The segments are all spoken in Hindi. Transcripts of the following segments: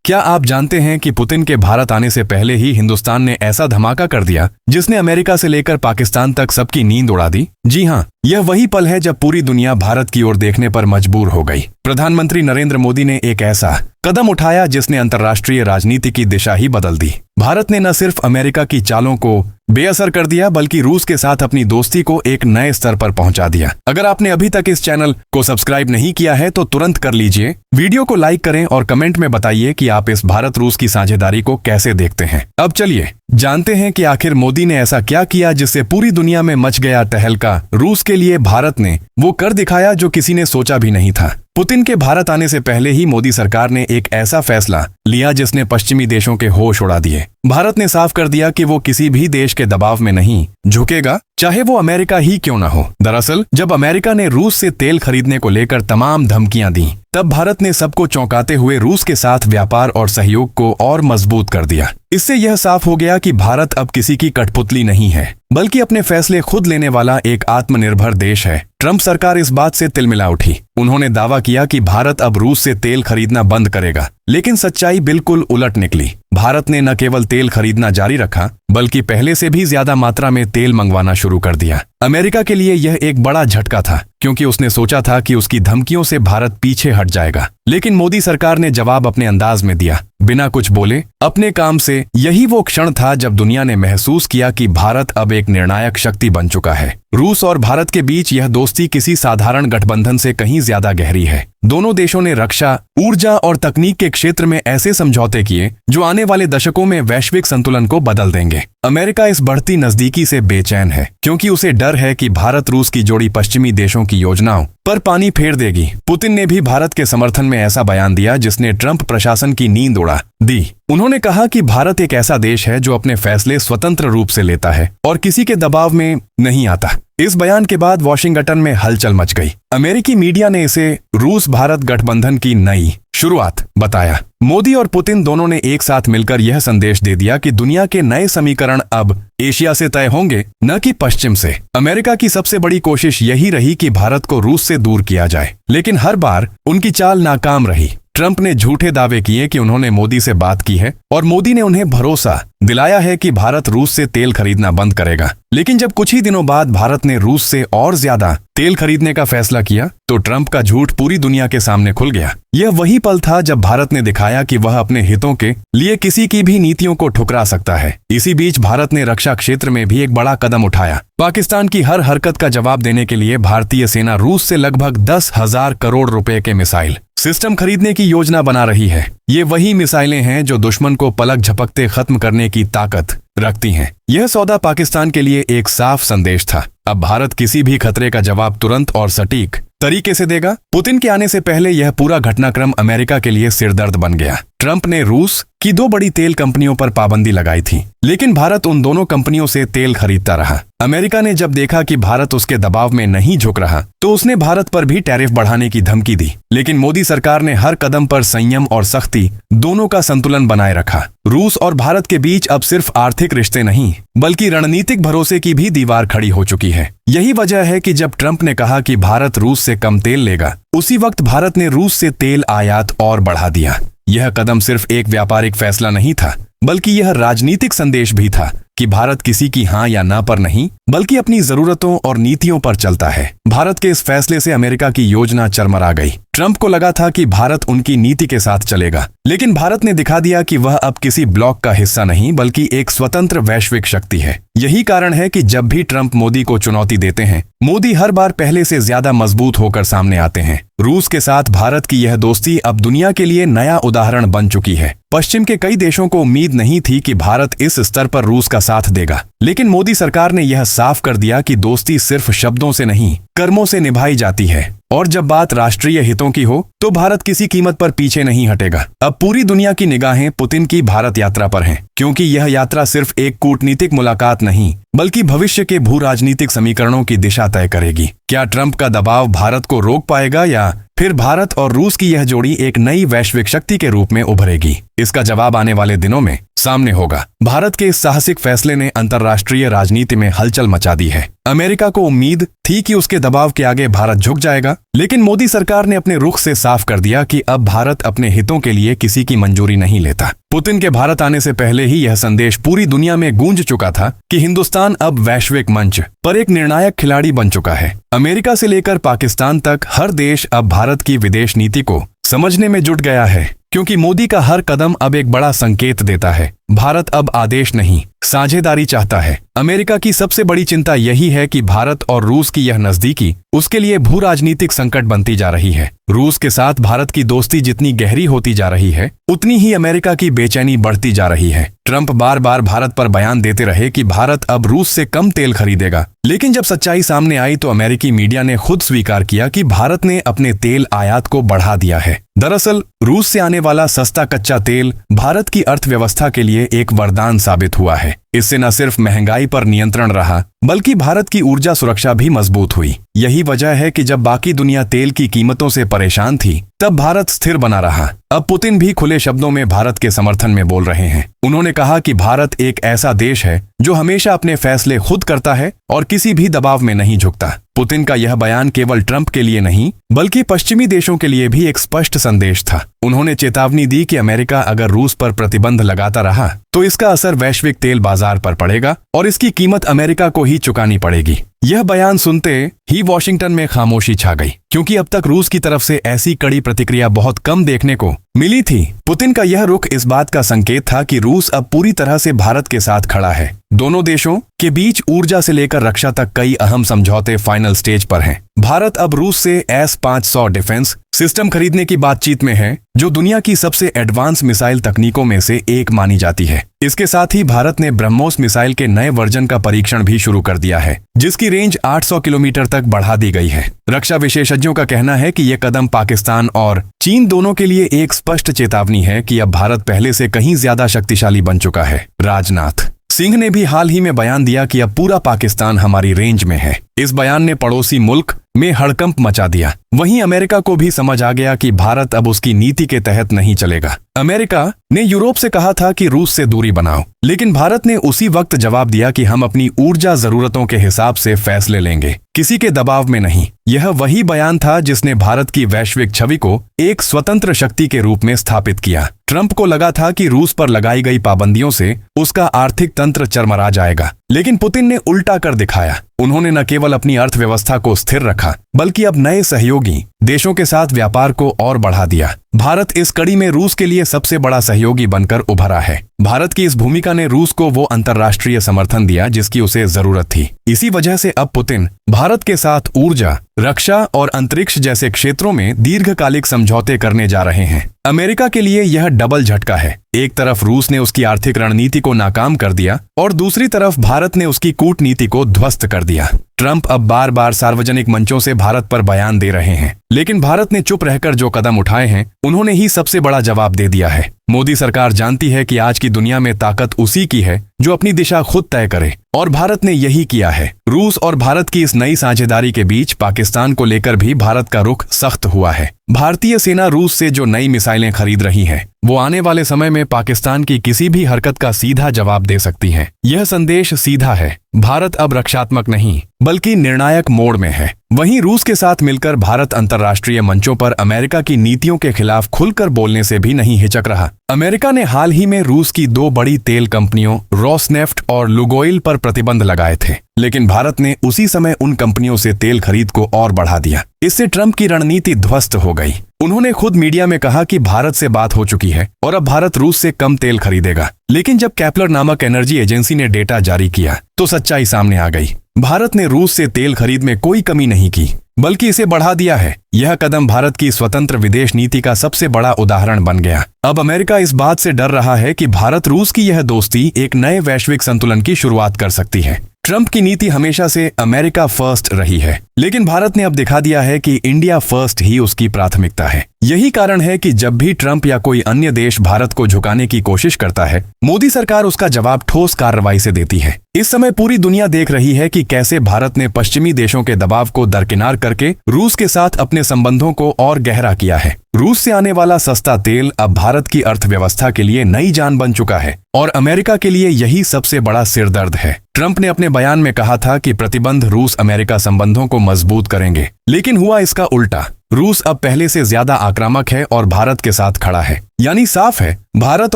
क्या आप जानते हैं कि पुतिन के भारत आने से पहले ही हिंदुस्तान ने ऐसा धमाका कर दिया जिसने अमेरिका से लेकर पाकिस्तान तक सबकी नींद उड़ा दी? जी हाँ, यह वही पल है जब पूरी दुनिया भारत की ओर देखने पर मजबूर हो गई। प्रधानमंत्री नरेंद्र मोदी ने एक ऐसा कदम उठाया जिसने अंतर्राष्ट्रीय राजनीति की दिशा ही बदल दी। भारत ने न सिर्फ अमेरिका की चालों को बेअसर कर दिया बल्कि रूस के साथ अपनी दोस्ती को एक नए स्तर पर पहुंचा दिया। अगर आपने अभी तक इस चैनल को सब्सक्राइब नहीं किया है तो तुरंत कर लीजिए। वीडियो को लाइक करें और कमेंट में बताइए कि आप इस भारत रूस की साझेदारी को कैसे देखते हैं। अब चलिए जानते हैं कि आखिर मोदी ने ऐसा क्या किया जिससे पूरी दुनिया में मच गया तहलका। रूस के लिए भारत ने वो कर दिखाया जो किसी ने सोचा भी नहीं था। पुतिन के भारत आने से पहले ही मोदी सरकार ने एक ऐसा फैसला लिया जिसने पश्चिमी देशों के होश उड़ा दिए। भारत ने साफ कर दिया कि वो किसी भी देश के दबाव में नहीं झुकेगा, चाहे वो अमेरिका ही क्यों न हो। दरअसल जब अमेरिका ने रूस से तेल खरीदने को लेकर तमाम धमकियां दी, तब भारत ने सबको चौंकाते हुए रूस के साथ व्यापार और सहयोग को और मजबूत कर दिया। इससे यह साफ हो गया कि भारत अब किसी की कठपुतली नहीं है, बल्कि अपने फैसले खुद लेने वाला एक आत्मनिर्भर देश है। ट्रंप सरकार इस बात से तिलमिला उठी। उन्होंने दावा किया कि भारत अब रूस से तेल खरीदना बंद करेगा, लेकिन सच्चाई बिल्कुल उलट निकली। भारत ने न केवल तेल खरीदना जारी रखा बल्कि पहले से भी ज्यादा मात्रा में तेल मंगवाना शुरू कर दिया। अमेरिका के लिए यह एक बड़ा झटका था, क्योंकि उसने सोचा था कि उसकी धमकियों से भारत पीछे हट जाएगा। लेकिन मोदी सरकार ने जवाब अपने अंदाज में दिया, बिना कुछ बोले, अपने काम से। यही वो क्षण था जब दुनिया ने महसूस किया कि भारत अब एक निर्णायक शक्ति बन चुका है। रूस और भारत के बीच यह दोस्ती किसी साधारण गठबंधन से कहीं ज्यादा गहरी है। दोनों देशों ने रक्षा, ऊर्जा और तकनीक के क्षेत्र में ऐसे समझौते किए जो आने वाले दशकों में वैश्विक संतुलन को बदल देंगे। अमेरिका इस बढ़ती नजदीकी से बेचैन है, क्योंकि उसे डर है कि भारत रूस की जोड़ी पश्चिमी देशों की योजनाओं पर पानी फेर देगी। पुतिन ने भी भारत के समर्थन में ऐसा बयान दिया जिसने ट्रंप प्रशासन की नींद उड़ा दी। उन्होंने कहा कि भारत एक ऐसा देश है जो अपने फैसले स्वतंत्र रूप से लेता है और किसी के दबाव में नहीं आता। इस बयान के बाद वॉशिंगटन में हलचल मच गई। अमेरिकी मीडिया ने इसे रूस भारत गठबंधन की नई शुरुआत बताया। मोदी और पुतिन दोनों ने एक साथ मिलकर यह संदेश दे दिया कि दुनिया के नए समीकरण अब एशिया से तय होंगे, न कि पश्चिम से। अमेरिका की सबसे बड़ी कोशिश यही रही कि भारत को रूस से दूर किया जाए, लेकिन हर बार उनकी चाल नाकाम रही। ट्रंप ने झूठे दावे किए कि उन्होंने मोदी से बात की है और मोदी ने उन्हें भरोसा दिलाया है कि भारत रूस से तेल खरीदना बंद करेगा। लेकिन जब कुछ ही दिनों बाद भारत ने रूस से और ज्यादा तेल खरीदने का फैसला किया, तो ट्रंप का झूठ पूरी दुनिया के सामने खुल गया। यह वही पल था जब भारत ने दिखाया कि वह अपने हितों के लिए किसी की भी नीतियों को ठुकरा सकता है। इसी बीच भारत ने रक्षा क्षेत्र में भी एक बड़ा कदम उठाया। पाकिस्तान की हर हरकत का जवाब देने के लिए भारतीय सेना रूस से लगभग 10,000 करोड़ रुपए के मिसाइल सिस्टम खरीदने की योजना बना रही है। ये वही मिसाइलें हैं जो दुश्मन को पलक झपकते खत्म करने की ताकत रखती हैं। यह सौदा पाकिस्तान के लिए एक साफ संदेश था। अब भारत किसी भी खतरे का जवाब तुरंत और सटीक तरीके से देगा। पुतिन के आने से पहले यह पूरा घटनाक्रम अमेरिका के लिए सिरदर्द बन गया। ट्रंप ने रूस की 2 बड़ी तेल कंपनियों पर पाबंदी लगाई थी, लेकिन भारत उन दोनों कंपनियों से तेल खरीदता रहा। अमेरिका ने जब देखा कि भारत उसके दबाव में नहीं झुक रहा, तो उसने भारत पर भी टैरिफ बढ़ाने की धमकी दी। लेकिन मोदी सरकार ने हर कदम पर संयम और सख्ती दोनों का संतुलन बनाए रखा। रूस और भारत के बीच अब सिर्फ आर्थिक रिश्ते नहीं, बल्कि रणनीतिक भरोसे की भी दीवार खड़ी हो चुकी है। यही वजह है कि जब ट्रंप ने कहा कि भारत रूस से कम तेल लेगा, उसी वक्त भारत ने रूस से तेल आयात और बढ़ा दिया। यह कदम सिर्फ एक व्यापारिक फैसला नहीं था, बल्कि यह राजनीतिक संदेश भी था कि भारत किसी की हाँ या ना पर नहीं, बल्कि अपनी जरूरतों और नीतियों पर चलता है। भारत के इस फैसले से अमेरिका की योजना चरमरा गई। ट्रंप को लगा था कि भारत उनकी नीति के साथ चलेगा, लेकिन भारत ने दिखा दिया कि वह अब किसी ब्लॉक का हिस्सा नहीं, बल्कि एक स्वतंत्र वैश्विक शक्ति है। यही कारण है कि जब भी ट्रंप मोदी को चुनौती देते हैं, मोदी हर बार पहले से ज्यादा मजबूत होकर सामने आते हैं। रूस के साथ भारत की यह दोस्ती अब दुनिया के लिए नया उदाहरण बन चुकी है। पश्चिम के कई देशों को उम्मीद नहीं थी कि भारत इस स्तर पर रूस का साथ देगा, लेकिन मोदी सरकार ने यह साफ कर दिया कि दोस्ती सिर्फ शब्दों से नहीं, कर्मों से निभाई जाती है। और जब बात राष्ट्रीय हितों की हो, तो भारत किसी कीमत पर पीछे नहीं हटेगा। अब पूरी दुनिया की निगाहें पुतिन की भारत यात्रा पर हैं, क्योंकि यह यात्रा सिर्फ एक कूटनीतिक मुलाकात नहीं, बल्कि भविष्य के भू राजनीतिक समीकरणों की दिशा तय करेगी। क्या ट्रंप का दबाव भारत को रोक पाएगा या फिर भारत और रूस की यह जोड़ी एक नई वैश्विक शक्ति के रूप में उभरेगी? इसका जवाब आने वाले दिनों में सामने होगा। भारत के इस साहसिक फैसले ने अंतर्राष्ट्रीय राजनीति में हलचल मचा दी है। अमेरिका को उम्मीद थी कि उसके दबाव के आगे भारत झुक जाएगा, लेकिन मोदी सरकार ने अपने रुख से साफ कर दिया कि अब भारत अपने हितों के लिए किसी की मंजूरी नहीं लेता। पुतिन के भारत आने से पहले ही यह संदेश पूरी दुनिया में गूंज चुका था कि हिंदुस्तान अब वैश्विक मंच पर एक निर्णायक खिलाड़ी बन चुका है। अमेरिका से लेकर पाकिस्तान तक हर देश अब भारत की विदेश नीति को समझने में जुट गया है, क्योंकि मोदी का हर कदम अब एक बड़ा संकेत देता है। भारत अब आदेश नहीं, साझेदारी चाहता है। अमेरिका की सबसे बड़ी चिंता यही है कि भारत और रूस की यह नजदीकी उसके लिए भू राजनीतिक संकट बनती जा रही है। रूस के साथ भारत की दोस्ती जितनी गहरी होती जा रही है, उतनी ही अमेरिका की बेचैनी बढ़ती जा रही है। ट्रंप बार बार भारत पर बयान देते रहे कि भारत अब रूस से कम तेल खरीदेगा, लेकिन जब सच्चाई सामने आई तो अमेरिकी मीडिया ने खुद स्वीकार किया कि भारत ने अपने तेल आयात को बढ़ा दिया है। दरअसल रूस से आने वाला सस्ता कच्चा तेल भारत की अर्थव्यवस्था के लिए एक वरदान साबित हुआ है। इससे न सिर्फ महंगाई पर नियंत्रण रहा, बल्कि भारत की ऊर्जा सुरक्षा भी मजबूत हुई। यही वजह है कि जब बाकी दुनिया तेल की कीमतों से परेशान थी, तब भारत स्थिर बना रहा। अब पुतिन भी खुले शब्दों में भारत के समर्थन में बोल रहे हैं। उन्होंने कहा कि भारत एक ऐसा देश है जो हमेशा अपने फैसले खुद करता है और किसी भी दबाव में नहीं झुकता। पुतिन का यह बयान केवल ट्रंप के लिए नहीं, बल्कि पश्चिमी देशों के लिए भी एक स्पष्ट संदेश था। उन्होंने चेतावनी दी कि अमेरिका अगर रूस पर प्रतिबंध लगाता रहा तो इसका असर वैश्विक तेल बाजार पर पड़ेगा और इसकी कीमत अमेरिका को ही चुकानी पड़ेगी। यह बयान सुनते ही वॉशिंगटन में खामोशी छा गई, क्योंकि अब तक रूस की तरफ से ऐसी कड़ी प्रतिक्रिया बहुत कम देखने को मिली थी। पुतिन का यह रुख इस बात का संकेत था कि रूस अब पूरी तरह से भारत के साथ खड़ा है। दोनों देशों के बीच ऊर्जा से लेकर रक्षा तक कई अहम समझौते फाइनल स्टेज पर हैं। भारत अब रूस से S-500 डिफेंस सिस्टम खरीदने की बातचीत में है, जो दुनिया की सबसे एडवांस मिसाइल तकनीकों में से एक मानी जाती है। इसके साथ ही भारत ने ब्रह्मोस मिसाइल के नए वर्जन का परीक्षण भी शुरू कर दिया है, जिसकी रेंज 800 किलोमीटर तक बढ़ा दी गई है। रक्षा विशेषज्ञों का कहना है कि यह कदम पाकिस्तान और चीन दोनों के लिए एक स्पष्ट चेतावनी है कि अब भारत पहले से कहीं ज्यादा शक्तिशाली बन चुका है। राजनाथ सिंह ने भी हाल ही में बयान दिया कि अब पूरा पाकिस्तान हमारी रेंज में है। इस बयान ने पड़ोसी मुल्क में हड़कंप मचा दिया। वहीं अमेरिका को भी समझ आ गया कि भारत अब उसकी नीति के तहत नहीं चलेगा। अमेरिका ने यूरोप से कहा था कि रूस से दूरी बनाओ, लेकिन भारत ने उसी वक्त जवाब दिया कि हम अपनी ऊर्जा जरूरतों के हिसाब से फैसले लेंगे, किसी के दबाव में नहीं। यह वही बयान था जिसने भारत की वैश्विक छवि को एक स्वतंत्र शक्ति के रूप में स्थापित किया। ट्रंप को लगा था कि रूस पर लगाई गई पाबंदियों से उसका आर्थिक तंत्र चरमरा जाएगा, लेकिन पुतिन ने उल्टा कर दिखाया। उन्होंने न केवल अपनी अर्थव्यवस्था को स्थिर रखा, बल्कि अब नए सहयोगी देशों के साथ व्यापार को और बढ़ा दिया। भारत इस कड़ी में रूस के लिए सबसे बड़ा सहयोगी बनकर उभरा है। भारत की इस भूमिका ने रूस को वो अंतर्राष्ट्रीय समर्थन दिया जिसकी उसे जरूरत थी। इसी वजह से अब पुतिन भारत के साथ ऊर्जा, रक्षा और अंतरिक्ष जैसे क्षेत्रों में दीर्घकालिक समझौते करने जा रहे हैं। अमेरिका के लिए यह डबल झटका है। एक तरफ रूस ने उसकी आर्थिक रणनीति को नाकाम कर दिया और दूसरी तरफ भारत ने उसकी कूटनीति को ध्वस्त कर दिया। ट्रंप अब बार बार सार्वजनिक मंचों से भारत पर बयान दे रहे हैं, लेकिन भारत ने चुप रहकर जो कदम उठाए हैं, उन्होंने ही सबसे बड़ा जवाब दे दिया है। मोदी सरकार जानती है कि आज की दुनिया में ताकत उसी की है जो अपनी दिशा खुद तय करे, और भारत ने यही किया है। रूस और भारत की इस नई साझेदारी के बीच पाकिस्तान को लेकर भी भारत का रुख सख्त हुआ है। भारतीय सेना रूस से जो नई मिसाइलें खरीद रही है, वो आने वाले समय में पाकिस्तान की किसी भी हरकत का सीधा जवाब दे सकती है। यह संदेश सीधा है, भारत अब रक्षात्मक नहीं बल्कि निर्णायक मोड़ में है। वहीं रूस के साथ मिलकर भारत अंतर्राष्ट्रीय मंचों पर अमेरिका की नीतियों के खिलाफ खुलकर बोलने से भी नहीं हिचक रहा। अमेरिका ने हाल ही में रूस की दो बड़ी तेल कंपनियों रोसनेफ्ट और लुगोइल पर प्रतिबंध लगाए थे, लेकिन भारत ने उसी समय उन कंपनियों से तेल खरीद को और बढ़ा दिया। इससे ट्रंप की रणनीति ध्वस्त हो गई। उन्होंने खुद मीडिया में कहा कि भारत से बात हो चुकी है और अब भारत रूस से कम तेल खरीदेगा, लेकिन जब केपलर नामक एनर्जी एजेंसी ने डेटा जारी किया तो सच्चाई सामने आ गई। भारत ने रूस से तेल खरीद में कोई कमी नहीं की, बल्कि इसे बढ़ा दिया है। यह कदम भारत की स्वतंत्र विदेश नीति का सबसे बड़ा उदाहरण बन गया। अब अमेरिका इस बात से डर रहा है कि भारत रूस की यह दोस्ती एक नए वैश्विक संतुलन की शुरुआत कर सकती है। ट्रंप की नीति हमेशा से अमेरिका फर्स्ट रही है, लेकिन भारत ने अब दिखा दिया है कि इंडिया फर्स्ट ही उसकी प्राथमिकता है। यही कारण है कि जब भी ट्रंप या कोई अन्य देश भारत को झुकाने की कोशिश करता है, मोदी सरकार उसका जवाब ठोस कार्रवाई से देती है। इस समय पूरी दुनिया देख रही है कि कैसे भारत ने पश्चिमी देशों के दबाव को दरकिनार करके रूस के साथ अपने संबंधों को और गहरा किया है। रूस से आने वाला सस्ता तेल अब भारत की अर्थव्यवस्था के लिए नई जान बन चुका है और अमेरिका के लिए यही सबसे बड़ा सिरदर्द है। ट्रंप ने अपने बयान में कहा था कि प्रतिबंध रूस अमेरिका संबंधों को मजबूत करेंगे, लेकिन हुआ इसका उल्टा। रूस अब पहले से ज्यादा आक्रामक है और भारत के साथ खड़ा है। यानी साफ है, भारत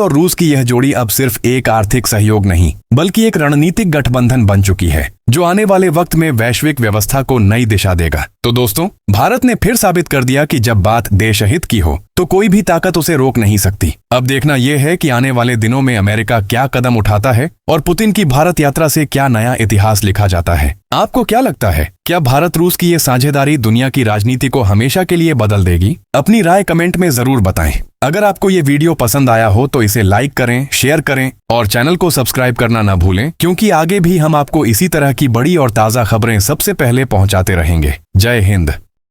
और रूस की यह जोड़ी अब सिर्फ एक आर्थिक सहयोग नहीं बल्कि एक रणनीतिक गठबंधन बन चुकी है, जो आने वाले वक्त में वैश्विक व्यवस्था को नई दिशा देगा। तो दोस्तों, भारत ने फिर साबित कर दिया कि जब बात देशहित की हो तो कोई भी ताकत उसे रोक नहीं सकती। अब देखना यह है कि आने वाले दिनों में अमेरिका क्या कदम उठाता है और पुतिन की भारत यात्रा से क्या नया इतिहास लिखा जाता है। आपको क्या लगता है, क्या भारत रूस की ये साझेदारी दुनिया की राजनीति को हमेशा के लिए बदल देगी? अपनी राय कमेंट में जरूर बताएं। अगर आपको ये वीडियो पसंद आया हो तो इसे लाइक करें, शेयर करें और चैनल को सब्सक्राइब करना ना भूलें, क्योंकि आगे भी हम आपको इसी तरह की बड़ी और ताजा खबरें सबसे पहले पहुंचाते रहेंगे। जय हिंद।